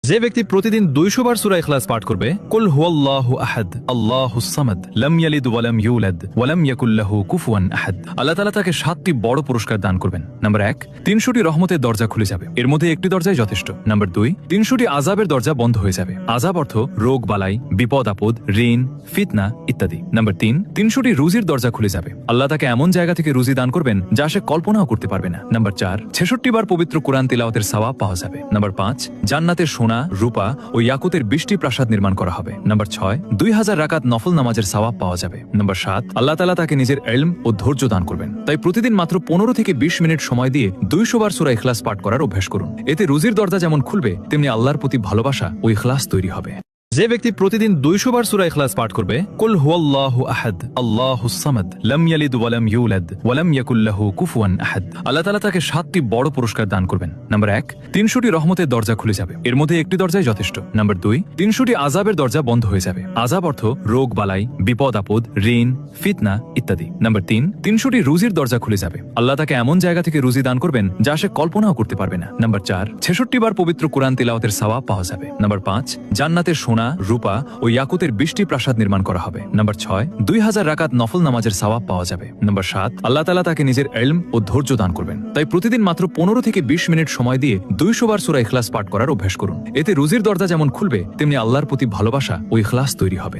যে ব্যক্তি প্রতিদিন 200 বার সূরা ইখলাস পাঠ করবে, কুল হুয়াল্লাহু আহাদ আল্লাহুস সামাদ লাম ইয়ালিদ ওয়া লাম ইউলাদ ওয়া লাম ইয়াকুল লাহু কুফুয়ান আহাদ, আল্লাহ তাআলা তাকে 7টি বড় পুরস্কার দান করবেন। নাম্বার 1, 300টি রহমতের দরজা খুলে যাবে, এর মধ্যে একটি দরজাই যথেষ্ট। নাম্বার 2, 300টি আযাবের দরজা বন্ধ হয়ে যাবে। আযাব অর্থ রোগ বালাই, বিপদ আপদ, ঋণ, ফিতনা ইত্যাদি। নাম্বার 3, 300টি রুজির দরজা খুলে যাবে, আল্লাহ তাকে এমন জায়গা থেকে রুজি দান করবেন যা সে কল্পনাও করতে পারবে না। নাম্বার 4, 66 বার পবিত্র কোরআন তিলাওয়াতের সওয়াব পাওয়া যাবে। নাম্বার 5, জান্নাতের সোনা, রূপা ও ইয়াকুতের 20টি প্রাসাদ নির্মাণ করা হবে। নাম্বার 6, 2000 রাকাত নফল নামাজের সওয়াব পাওয়া যাবে। নাম্বার 7, আল্লাহ তাআলা তাকে নিজের ইলম ও ধৈর্য দান করবেন। তাই প্রতিদিন মাত্র 15 থেকে 20 মিনিট সময় দিয়ে 200 বার সূরা ইখলাস পাঠ করার অভ্যাস করুন। এতে রুজির দরজা যেমন খুলবে, তেমনি আল্লাহর প্রতি ভালোবাসা ও ইখলাস তৈরি হবে। যে ব্যক্তি প্রতিদিন 200 বার সূরা ইখলাস পাঠ করবে, কুল হুয়াল্লাহু আহাদ আল্লাহুস সামাদ লাম ইয়ালিদ ওয়া লাম ইউলাদ ওয়া লাম ইয়াকুল লাহু কুফুয়ান আহাদ, আল্লাহ তাআলা তাকে 7টি বড় পুরস্কার দান করবেন। নাম্বার 1, 300টি রহমতের দরজা খুলে যাবে, এর মধ্যে একটি দরজাই যথেষ্ট। নাম্বার 2, 300টি আযাবের দরজা বন্ধ হয়ে যাবে। আযাব অর্থ রোগ বালাই, বিপদ আপদ, ঋণ, ফিতনা ইত্যাদি। নাম্বার 3, 300টি রুজির দরজা খুলে যাবে, আল্লাহ তাকে এমন জায়গা থেকে রুজি দান করবেন যা সে কল্পনাও করতে পারবে না। নাম্বার 4, 66 বার পবিত্র কোরআন তিলাওয়াতের সওয়াব পাওয়া যাবে। নাম্বার 5, জান্নাতের সোনা, রূপা ও ইয়াকুতের 20টি প্রাসাদ নির্মাণ করা হবে। নাম্বার 6, 2000 রাকাত নফল নামাজের সওয়াব পাওয়া যাবে। নাম্বার 7, আল্লাহ তাআলা তাকে নিজের ইলম ও ধৈর্য দান করবেন। তাই প্রতিদিন মাত্র 15 থেকে 20 মিনিট সময় দিয়ে 200 বার সূরা ইখলাস পাঠ করার অভ্যাস করুন। এতে রুজির দরজা যেমন খুলবে, তেমনি আল্লাহর প্রতি ভালোবাসা ও ইখলাস তৈরি হবে।